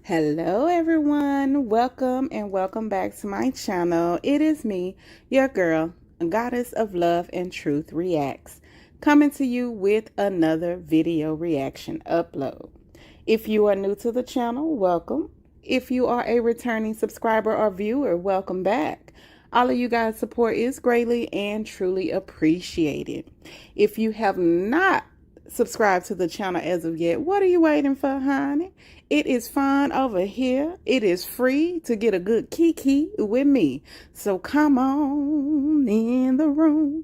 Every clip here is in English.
Hello everyone, welcome and welcome back to my channel. It is me, your girl, Goddess of Love and Truth Reacts, coming to you with another video reaction upload. If you are new to the channel, welcome. If you are a returning subscriber or viewer, welcome back. All of you guys' support is greatly and truly appreciated. If you have not subscribed to the channel as of yet, what are you waiting for, honey? It is fun over here. It is free to get a good kiki with me. So come on in the room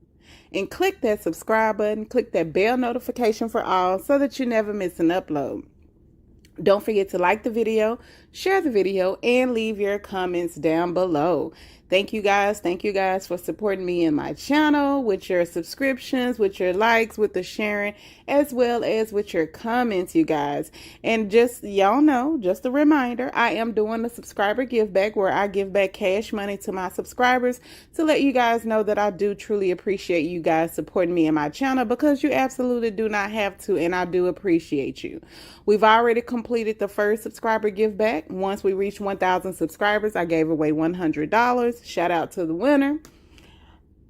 and click that subscribe button, click that bell notification for all so that you never miss an upload. Don't forget to like the video, share the video, and leave your comments down below. Thank you guys for supporting me in my channel with your subscriptions, with your likes, with the sharing, as well as with your comments, you guys. And just y'all know, just a reminder, I am doing a subscriber give back where I give back cash money to my subscribers to let you guys know that I do truly appreciate you guys supporting me in my channel, because you absolutely do not have to, and I do appreciate you. We've already completed the first subscriber give back. Once we reach 1,000 subscribers, I gave away $100. Shout out to the winner.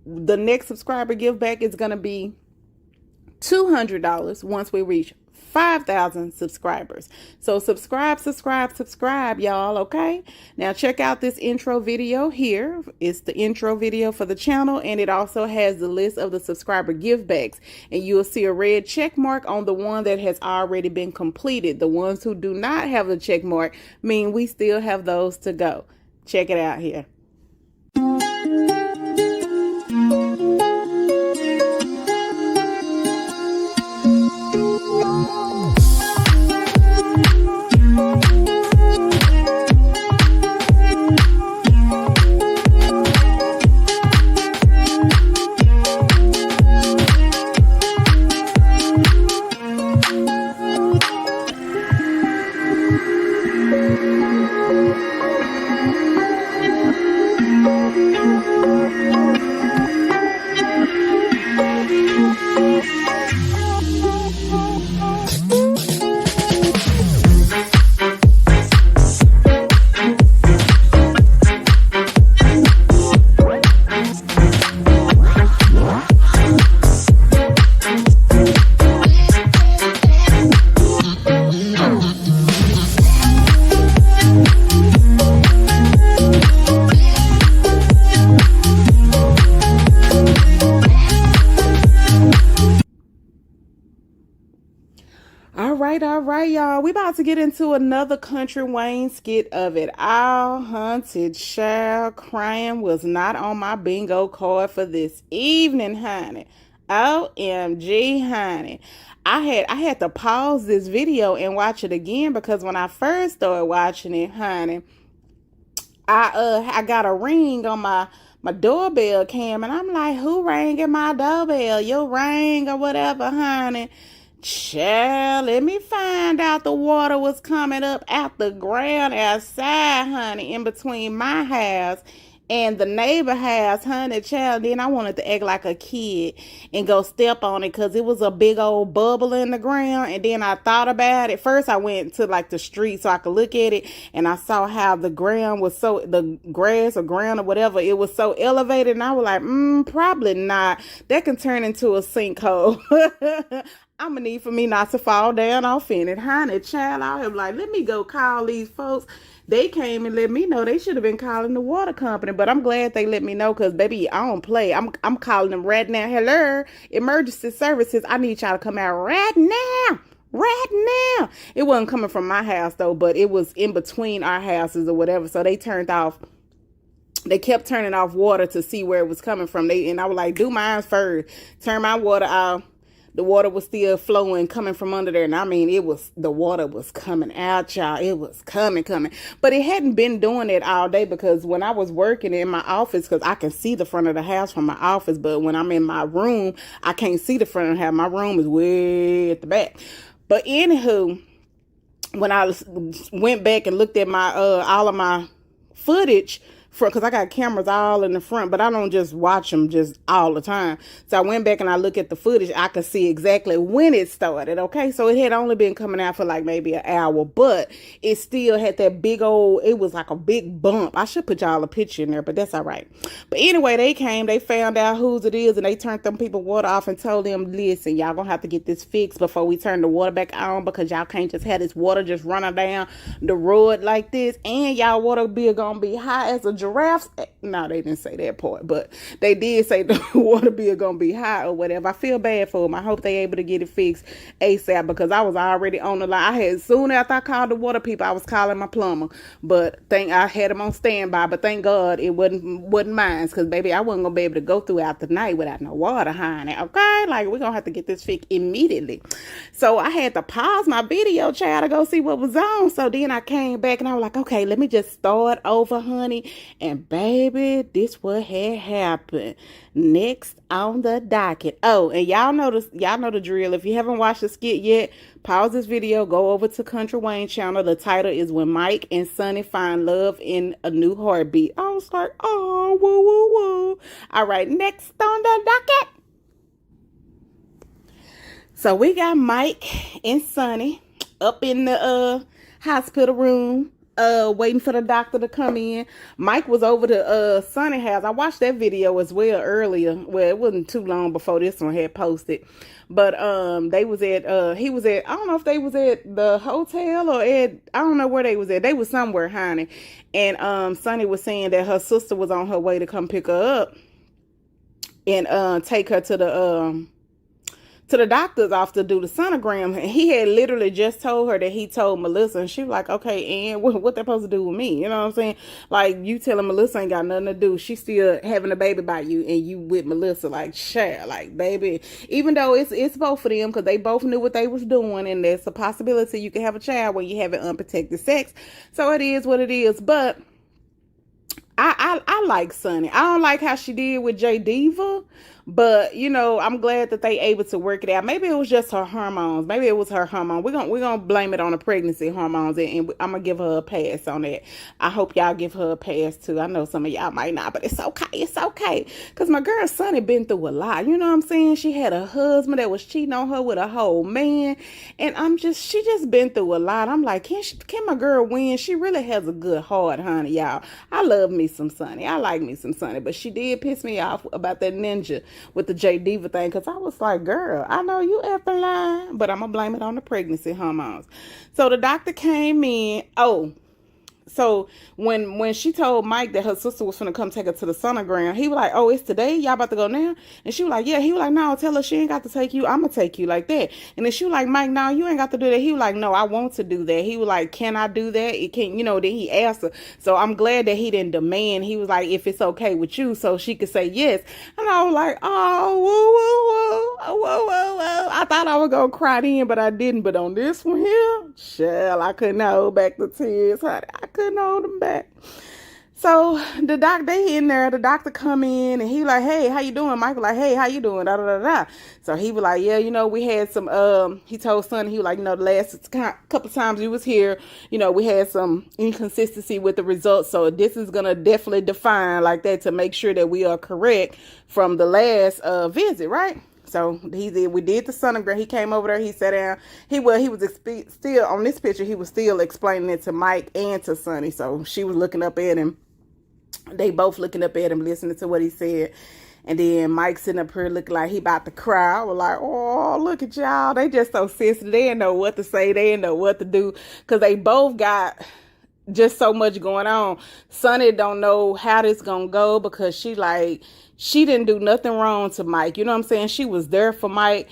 The next subscriber give back is going to be $200 once we reach 5,000 subscribers. So subscribe, y'all, okay? Now check out this intro video here. It's the intro video for the channel, and it also has the list of the subscriber give backs. And you'll see a red check mark on the one that has already been completed. The ones who do not have a check mark mean we still have those to go. Check it out here. All right, y'all. We about to get into another Country Wayne skit of it. Our hunted child crying was not on my bingo card for this evening, honey. OMG, honey. I had to pause this video and watch it again, because when I first started watching it, honey, I got a ring on my doorbell cam, and I'm like, who rang at my doorbell? Your ring or whatever, honey. Child, let me find out the water was coming up out the ground outside, honey, in between my house and the neighbor house, honey, child. Then I wanted to act like a kid and go step on it, because it was a big old bubble in the ground. And then I thought about it. First, I went to like the street so I could look at it, and I saw how the ground was the grass or ground or whatever, it was so elevated. And I was like, probably not. That can turn into a sinkhole. I'm gonna need for me not to fall down off in it, honey, child. I was like, let me go call these folks. They came and let me know. They should have been calling the water company, but I'm glad they let me know, because baby, I don't play. I'm calling them right now. Hello, emergency services. I need y'all to come out right now. Right now. It wasn't coming from my house though, but it was in between our houses or whatever. So they kept turning off water to see where it was coming from. And I was like, do mine first. Turn my water off. The water was still flowing, coming from under there. And I mean, the water was coming out, y'all. It was coming. But it hadn't been doing it all day, because when I was working in my office, because I can see the front of the house from my office, but when I'm in my room, I can't see the front of the house. My room is way at the back. But anywho, when I went back and looked at my all of my footage front, because I got cameras all in the front, but I don't just watch them just all the time. So I went back and I look at the footage. I could see exactly when it started. Okay, so it had only been coming out for like maybe an hour, but it still had that big old, it was like a big bump. I should put y'all a picture in there, but that's all right. But anyway, they came, they found out whose it is, and they turned them people water off and told them, listen, y'all gonna have to get this fixed before we turn the water back on, because y'all can't just have this water just running down the road like this, and y'all water bill gonna be high as a giraffe. No, they didn't say that part, but they did say the water bill gonna be high or whatever. I feel bad for them. I hope they able to get it fixed ASAP, because I was already on the line. I had, soon after I called the water people, I was calling my plumber, but I had them on standby. But thank God it wasn't mine, because baby, I wasn't gonna be able to go throughout the night without no water, honey. Okay, like we're gonna have to get this fixed immediately. So I had to pause my video, child, to go see what was on. So then I came back and I was like, okay, let me just start over, honey. And baby, this what had happened. Next on the docket. Oh, and y'all know the drill. If you haven't watched the skit yet, pause this video, go over to Country Wayne channel. The title is When Mike and Sonny Find Love in a New Heartbeat. I was like, oh, woo, woo, woo. All right, next on the docket. So we got Mike and Sonny up in the hospital room, waiting for the doctor to come in. Mike was over to Sonny house. I watched that video as well earlier. Well, it wasn't too long before this one had posted. But they was at he was at, I don't know if they was at the hotel or at, I don't know where they was at. They was somewhere, honey. And Sonny was saying that her sister was on her way to come pick her up and take her to the doctor's office to do the sonogram. And he had literally just told her that he told Melissa, and she was like, okay, and what they supposed to do with me? You know what I'm saying? Like, you telling Melissa ain't got nothing to do. She's still having a baby by you, and you with Melissa. Like, share, like, baby. Even though it's both of them, because they both knew what they was doing, and there's a possibility you can have a child when you having unprotected sex. So it is what it is. But I like Sonny. I don't like how she did with J Diva, but you know, I'm glad that they able to work it out. Maybe it was just her hormones. Maybe it was her hormone. We're gonna blame it on the pregnancy hormones, and I'm gonna give her a pass on that. I hope y'all give her a pass too. I know some of y'all might not, but it's okay. It's okay, cause my girl Sonny been through a lot. You know what I'm saying? She had a husband that was cheating on her with a whole man, and she just been through a lot. I'm like, can my girl win? She really has a good heart, honey, y'all. I love me some Sonny. I like me some Sonny, but she did piss me off about that ninja with the J Diva thing, because I was like, girl, I know you effing lying, but I'm gonna blame it on the pregnancy hormones. So the doctor came in. So when she told Mike that her sister was finna come take her to the sonogram, he was like, oh, it's today? Y'all about to go now? And she was like, yeah. He was like, no, tell her she ain't got to take you. I'm going to take you like that. And then she was like, Mike, no, you ain't got to do that. He was like, no, I want to do that. He was like, can I do that? It can't, then he asked her. So I'm glad that he didn't demand. He was like, if it's okay with you, so she could say yes. And I was like, oh, woo, woo, woo, woo, woo, woo. I thought I was going to cry then, but I didn't. But on this one here, shell, I couldn't hold back the tears, honey. I couldn't hold them back. So the they in there, the doctor come in and he like, hey, how you doing? Michael like, hey, how you doing? Da, da, da, da. So he was like, yeah, we had some, he told Sonny, he was like, the last couple times we was here, we had some inconsistency with the results. So this is going to definitely define like that to make sure that we are correct from the last visit, right? So we did the sonogram. He came over there. He sat down. He was still on this picture. He was still explaining it to Mike and to Sonny. So she was looking up at him. They both looking up at him, listening to what he said. And then Mike sitting up here looking like he about to cry. I was like, oh, look at y'all. They just so sensitive. They didn't know what to say. They didn't know what to do, because they both got just so much going on. Sonny don't know how this gonna go, because she didn't do nothing wrong to Mike. You know what I'm saying? She was there for Mike.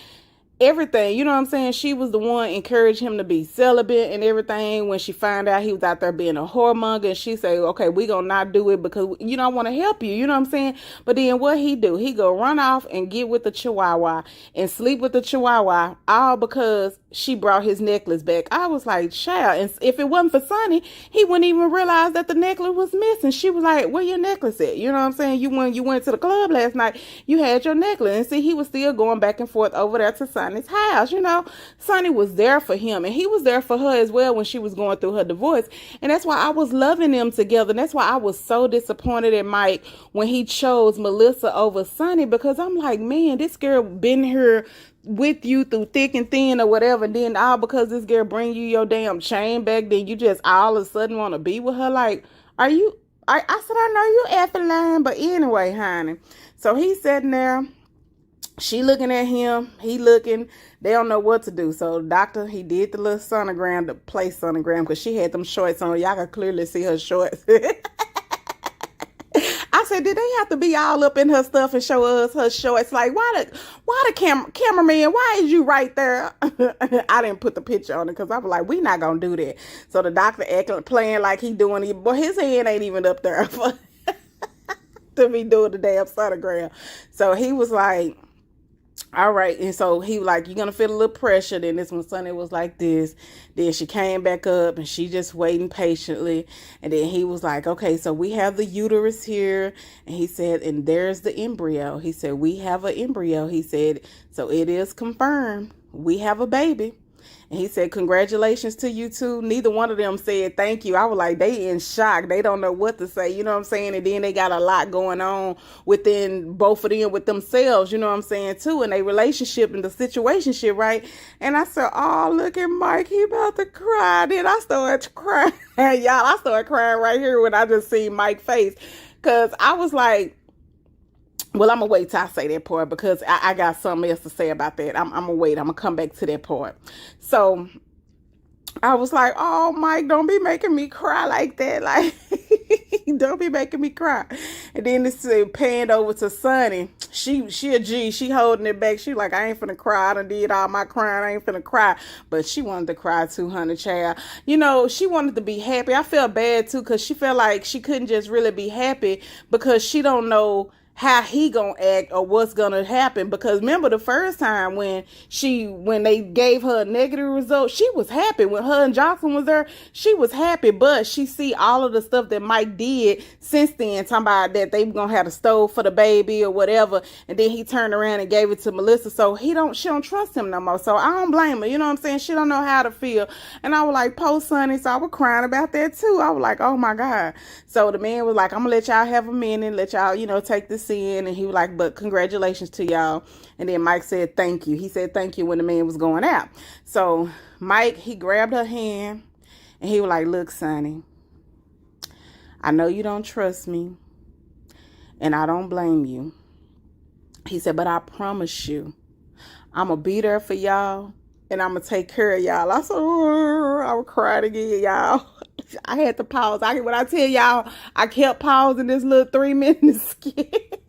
Everything, you know what I'm saying? She was the one encouraging him to be celibate and everything. When she found out he was out there being a whoremonger, and she said, okay, we gonna not do it because I want to help you. You know what I'm saying? But then what he do? He go run off and get with the chihuahua and sleep with the chihuahua, all because she brought his necklace back. I was like, child, and if it wasn't for Sonny, he wouldn't even realize that the necklace was missing. She was like, where your necklace at? You know what I'm saying? You went to the club last night, you had your necklace. And see, he was still going back and forth over there to Sonny's house. You know, Sonny was there for him, and he was there for her as well when she was going through her divorce. And that's why I was loving them together. And that's why I was so disappointed at Mike when he chose Melissa over Sonny, because I'm like, man, this girl been here with you through thick and thin or whatever, and then all because this girl bring you your damn chain back, then you just all of a sudden want to be with her. Like, are you, I said, I know you effing lying. But anyway, honey, so he's sitting there, she looking at him, he looking, they don't know what to do. So the doctor, he did the little sonogram, the play sonogram, because she had them shorts on. Y'all can clearly see her shorts. I said, did they have to be all up in her stuff and show us her shorts? Like, why the cameraman, why is you right there? I didn't put the picture on it because I was like, we not going to do that. So the doctor playing like he doing it, but his hand ain't even up there to be doing the damn sonogram. So he was like, all right. And so he was like, you're going to feel a little pressure. Then this one Sunday was like this. Then she came back up and she just waiting patiently. And then he was like, okay, so we have the uterus here. And he said, and there's the embryo. He said, we have an embryo. He said, so it is confirmed. We have a baby. And he said, congratulations to you two. Neither one of them said thank you. I was like, they in shock. They don't know what to say. You know what I'm saying? And then they got a lot going on within both of them with themselves. You know what I'm saying? Too. And they relationship and the situationship, right? And I said, oh, look at Mike. He about to cry. Then I started crying. Y'all, I started crying right here when I just seen Mike's face. Because I was like, well, I'm going to wait till I say that part because I got something else to say about that. I'm going to wait. I'm going to come back to that part. So I was like, oh, Mike, don't be making me cry like that. Like, don't be making me cry. And then this panned over to Sonny. She a G. She holding it back. She like, I ain't finna cry. I done did all my crying. I ain't finna cry. But she wanted to cry too, honey, child. You know, she wanted to be happy. I felt bad, too, because she felt like she couldn't just really be happy because she don't know how he gonna act or what's gonna happen. Because remember the first time when they gave her a negative result, she was happy. When her and Johnson was there, she was happy. But she see all of the stuff that Mike did since then, talking about that they were gonna have a stove for the baby or whatever, and then he turned around and gave it to Melissa. So she don't trust him no more. So I don't blame her. You know what I'm saying? She don't know how to feel. And I was like, post Sonny. So I was crying about that too. I was like, oh my God. So the man was like, I'm gonna let y'all have a minute, let y'all, take this in. And he was like, but congratulations to y'all. And then Mike said thank you. He said thank you when the man was going out. So Mike, he grabbed her hand and he was like, look, Sonny, I know you don't trust me and I don't blame you. He said, but I promise you, I'm gonna be there for y'all and I'm gonna take care of y'all. I said, oh, I was crying again, y'all. I had to pause. When I tell y'all, I kept pausing this little 3-minute skit.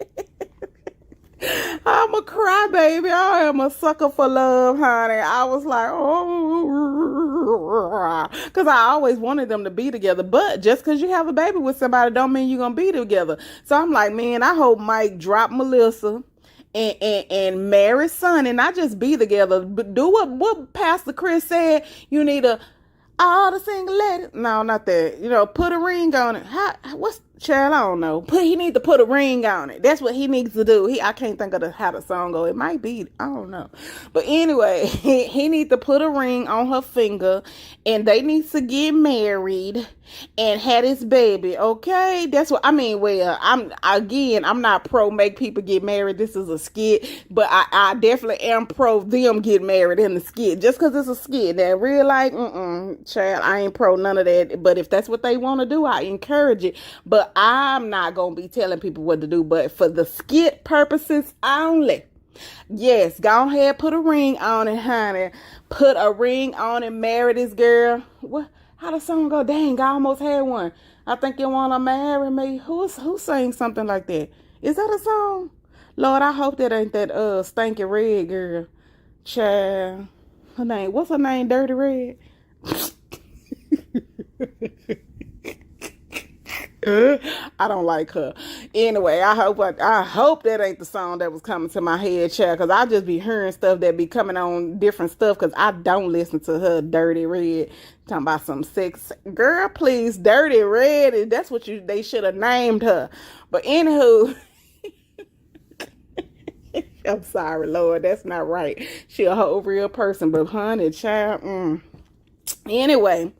I'm a crybaby. I am a sucker for love, honey. I was like, oh, because I always wanted them to be together. But just because you have a baby with somebody don't mean you're going to be together. So I'm like, man, I hope Mike drop Melissa and marry Sonny and not just be together. But do what Pastor Chris said. You need all the single ladies. No, not that. Put a ring on it. What's child? I don't know. He need to put a ring on it. That's what he needs to do. I can't think of how the song go. It might be. I don't know. But anyway, he need to put a ring on her finger, and they need to get married and had his baby. Okay, that's what I mean. Well, I'm not pro make people get married. This is a skit, but I definitely am pro them get married in the skit. Just because it's a skit. That real life, child, I ain't pro none of that. But if that's what they want to do, I encourage it. But I'm not gonna be telling people what to do. But for the skit purposes only. Yes, go ahead, put a ring on it, honey. Put a ring on it, marry this girl. What? How the song go? Dang, I almost had one. I think you wanna marry me. Who sang something like that? Is that a song? Lord, I hope that ain't that Stanky Red girl. Child. Her name, what's her name? Dirty Red? I don't like her. Anyway, I hope that ain't the song that was coming to my head, child, because I just be hearing stuff that be coming on different stuff because I don't listen to her Dirty Red. Talking about some sex. Girl, please, Dirty Red. That's what they should have named her. But anywho, I'm sorry, Lord, that's not right. She a whole real person, but honey, child, Anyway,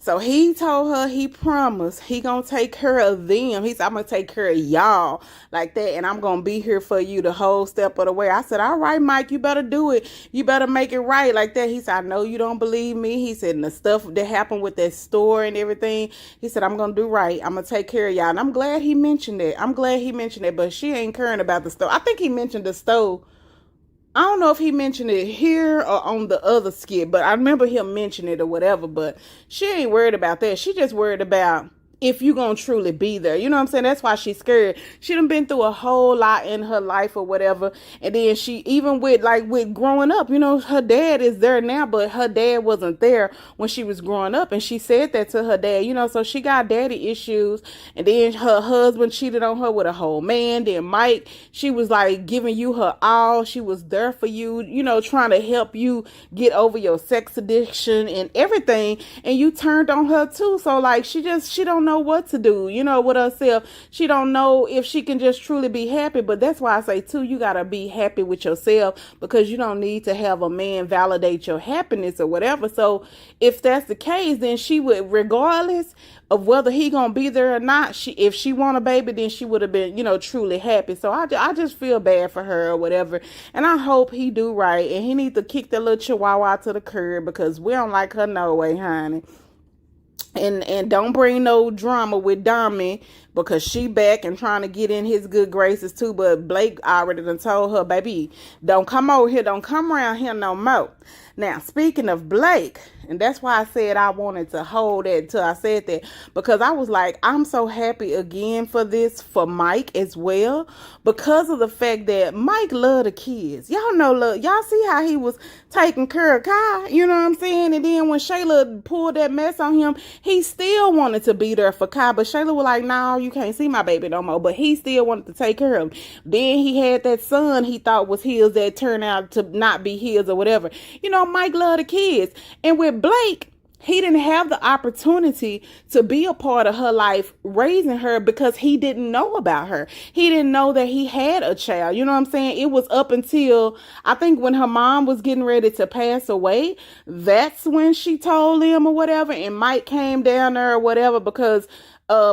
so he told her he promised he gonna take care of them. He said, I'm gonna take care of y'all like that, and I'm gonna be here for you the whole step of the way. I said, all right, Mike, you better do it. You better make it right like that. He said, I know you don't believe me. He said, and the stuff that happened with that store and everything, he said, I'm gonna do right. I'm gonna take care of y'all. And I'm glad he mentioned it. But she ain't caring about the store. I think he mentioned the store. I don't know if he mentioned it here or on the other skit, but I remember him mentioning it or whatever. But she ain't worried about that. She just worried about if you gonna truly be there. You know what I'm saying? That's why she's scared. She done been through a whole lot in her life or whatever. And then she, even with growing up, her dad is there now, but her dad wasn't there when she was growing up. And she said that to her dad, so she got daddy issues. And then her husband cheated on her with a whole man. Then Mike, she was like giving you her all. She was there for you, trying to help you get over your sex addiction and everything. And you turned on her too. So like, she don't know what to do, with herself. She don't know if she can just truly be happy. But that's why I say too, you gotta be happy with yourself, because you don't need to have a man validate your happiness or whatever. So if that's the case, then she would, regardless of whether he gonna be there or not, if she want a baby, then she would have been, truly happy. So I just feel bad for her or whatever. And I hope he do right, and he need to kick that little chihuahua to the curb, because we don't like her no way, honey. And don't bring no drama with Dami, because she back and trying to get in his good graces too. But Blake already done told her, baby, don't come over here. Don't come around here no more. Now, speaking of Blake, and that's why I said I wanted to hold that till I said that, because I was like, I'm so happy again for Mike as well, because of the fact that Mike loved the kids. Y'all see how he was taking care of Kai, you know what I'm saying? And then when Shayla pulled that mess on him, he still wanted to be there for Kai, but Shayla was like, no, you can't see my baby no more. But he still wanted to take care of him. Then he had that son he thought was his that turned out to not be his or whatever. Mike loved the kids. And with Blake, he didn't have the opportunity to be a part of her life raising her, because he didn't know about her. He didn't know that he had a child. You know what I'm saying? It was up until, I think, when her mom was getting ready to pass away, that's when she told him or whatever. And Mike came down there or whatever, because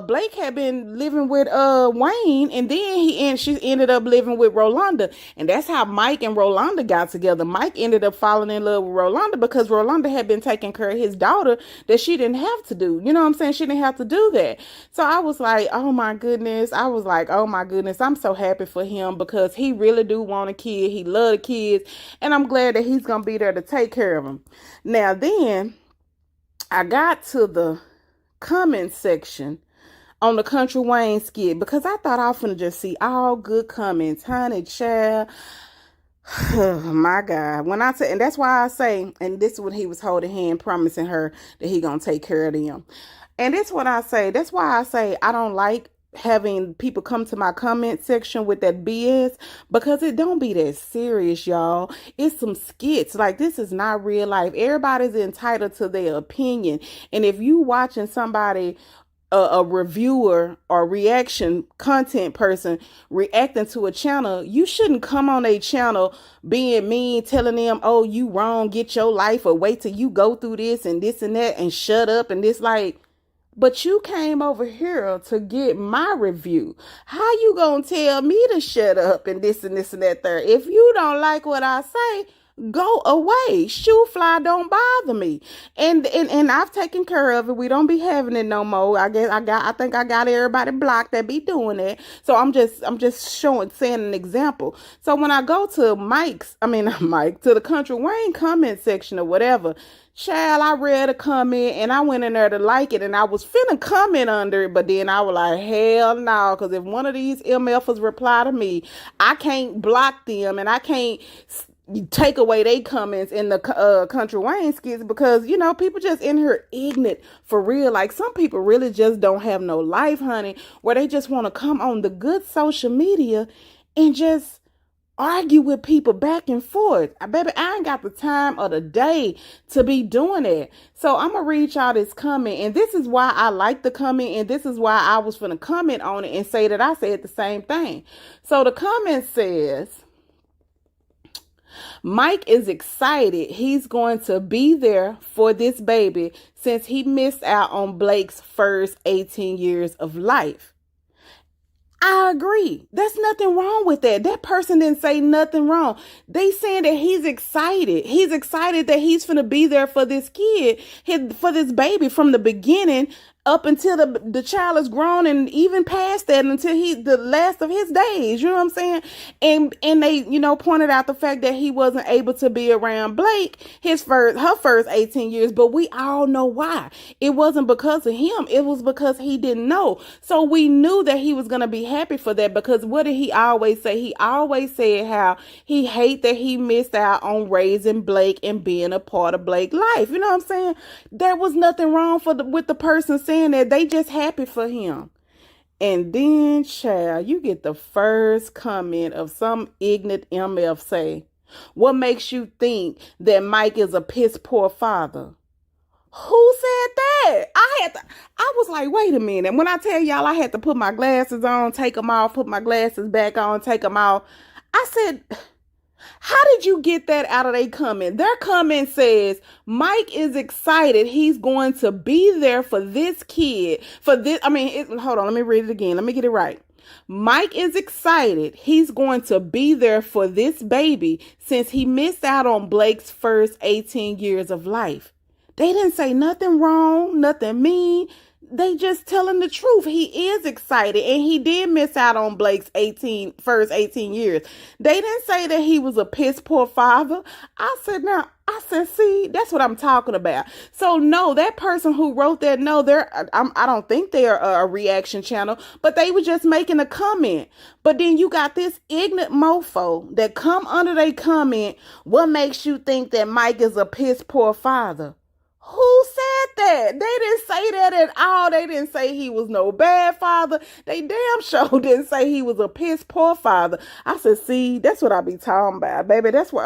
Blake had been living with Wayne, and then she ended up living with Rolanda, and that's how Mike and Rolanda got together. Mike ended up falling in love with Rolanda because Rolanda had been taking care of his daughter that she didn't have to do. You know what I'm saying? She didn't have to do that. So I was like, oh my goodness. I'm so happy for him, because he really do want a kid. He love the kids, and I'm glad that he's gonna be there to take care of them. Now then, I got to the comment section on the Country Wayne skit, because I thought I was finna just see all good comments. Honey, child. Oh my God. And that's why I say, and this is when he was holding hand, promising her that he gonna take care of them. And that's what I say. That's why I say I don't like having people come to my comment section with that BS, because it don't be that serious, y'all. It's some skits. Like, this is not real life. Everybody's entitled to their opinion. And if you watching somebody, a reviewer or reaction content person reacting to a channel, you shouldn't come on a channel being mean, telling them, oh, you wrong, get your life, or wait till you go through this and that and shut up and this. Like, but you came over here to get my review. How you gonna tell me to shut up and this and that third? If you don't like what I say, go away. Shoe fly don't bother me. And I've taken care of it. We don't be having it no more. I think I got everybody blocked that be doing it. So I'm just saying an example. So when I go to to the Country Wayne comment section or whatever, child, I read a comment and I went in there to like it, and I was finna comment under it, but then I was like, hell no, because if one of these MFers reply to me, I can't block them, and I can't you take away they comments in the country Wayne skits, because people just in here ignorant for real. Like, some people really just don't have no life, honey, where they just want to come on the good social media and just argue with people back and forth. Baby, I ain't got the time of the day to be doing it. So I'm gonna read y'all this comment, and this is why I like the comment, and this is why I was finna comment on it and say that I said the same thing. So the comment says, Mike is excited he's going to be there for this baby since he missed out on Blake's first 18 years of life. I agree. There's nothing wrong with that. That person didn't say nothing wrong. They saying that he's excited. He's excited that he's finna be there for this kid, for this baby from the beginning up until the child is grown, and even past that, until the last of his days. You know what I'm saying? And they, pointed out the fact that he wasn't able to be around Blake her first 18 years, but we all know why. It wasn't because of him. It was because he didn't know. So we knew that he was going to be happy for that, because what did he always say? He always said how he hate that he missed out on raising Blake and being a part of Blake's life. You know what I'm saying? There was nothing wrong with the person saying that. They just happy for him. And then, child, you get the first comment of some ignorant MF say, what makes you think that Mike is a piss poor father? Who said that? I was like, wait a minute. When I tell y'all I had to put my glasses on, take them off, put my glasses back on, take them off, I said, how did you get that out of their comment? Their comment says, Mike is excited he's going to be there for this kid. Hold on, let me read it again. Let me get it right. Mike is excited he's going to be there for this baby since he missed out on Blake's first 18 years of life. They didn't say nothing wrong, nothing mean. They just telling the truth. He is excited, and he did miss out on Blake's first 18 years. They didn't say that he was a piss poor father. I said, see, that's what I'm talking about. So no, that person who wrote that, no, I don't think they're a reaction channel, but they were just making a comment. But then you got this ignorant mofo that come under their comment, what makes you think that Mike is a piss poor father? Who said that? They didn't say that at all. They didn't say he was no bad father. They damn sure didn't say he was a piss poor father. I said, see, that's what I be talking about, baby. That's what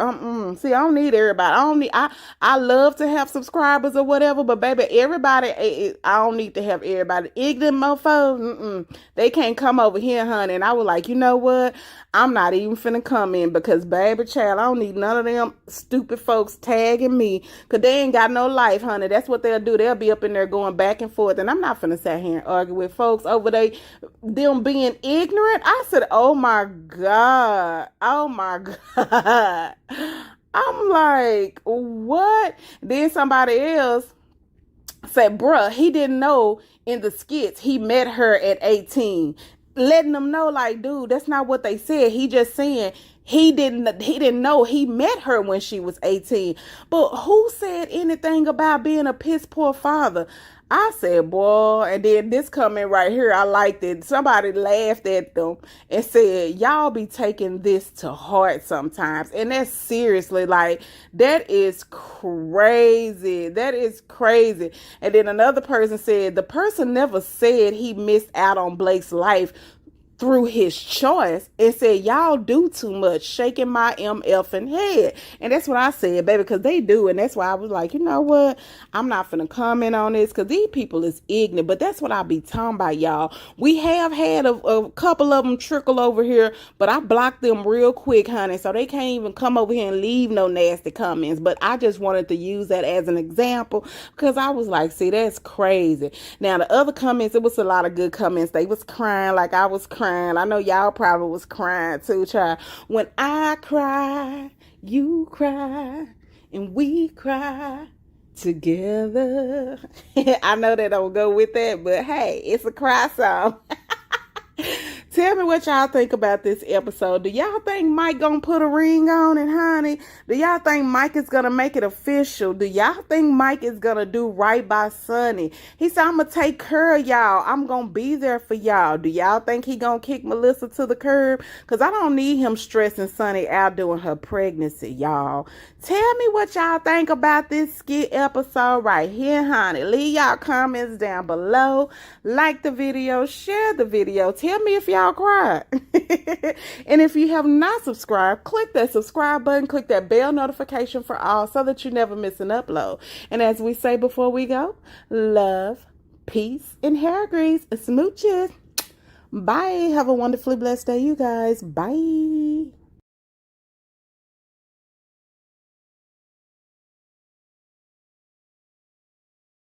see, I don't need everybody. I love to have subscribers or whatever, but baby, everybody, I don't need to have everybody. Ignorant mofos, they can't come over here, honey. And I was like, you know what? I'm not even finna come in, because baby child, I don't need none of them stupid folks tagging me, because they ain't got no life, honey. That's what they'll do. They'll be up in there going back and forth, and I'm not finna sit here and argue with folks over them being ignorant. I said, oh my God. I'm like, what? Then somebody else said, bruh, he didn't know in the skits he met her at 18. Letting them know, like, dude, that's not what they said. He just saying he didn't know he met her when she was 18. But who said anything about being a piss poor father? I said, boy, and then this comment right here, I liked it. Somebody laughed at them and said, y'all be taking this to heart sometimes. And that's seriously, like, that is crazy. That is crazy. And then another person said, the person never said he missed out on Blake's life through his choice, and said, y'all do too much, shaking my MFing head. And that's what I said, baby, because they do. And that's why I was like, you know what? I'm not finna comment on this, because these people is ignorant. But that's what I be talking about, y'all. We have had a couple of them trickle over here, but I blocked them real quick, honey, so they can't even come over here and leave no nasty comments. But I just wanted to use that as an example, because I was like, see, that's crazy. Now, the other comments, it was a lot of good comments. They was crying like I was crying. I know y'all probably was crying too, child. When I cry, you cry, and we cry together. I know they don't go with that, but hey, it's a cry song. Tell me what y'all think about this episode. Do y'all think Mike gonna put a ring on it, honey? Do y'all think Mike is gonna make it official? Do y'all think Mike is gonna do right by Sonny? He said, I'm gonna take care of y'all. I'm gonna be there for y'all. Do y'all think he gonna kick Melissa to the curb? Because I don't need him stressing Sonny out during her pregnancy, y'all. Tell me what y'all think about this skit episode right here, honey. Leave y'all comments down below. Like the video, share the video. Tell me if y'all cried. And if you have not subscribed, click that subscribe button, click that bell notification for all so that you never miss an upload. And as we say before we go, love, peace, and hair grease. Smooches. Bye. Have a wonderfully blessed day, you guys. Bye.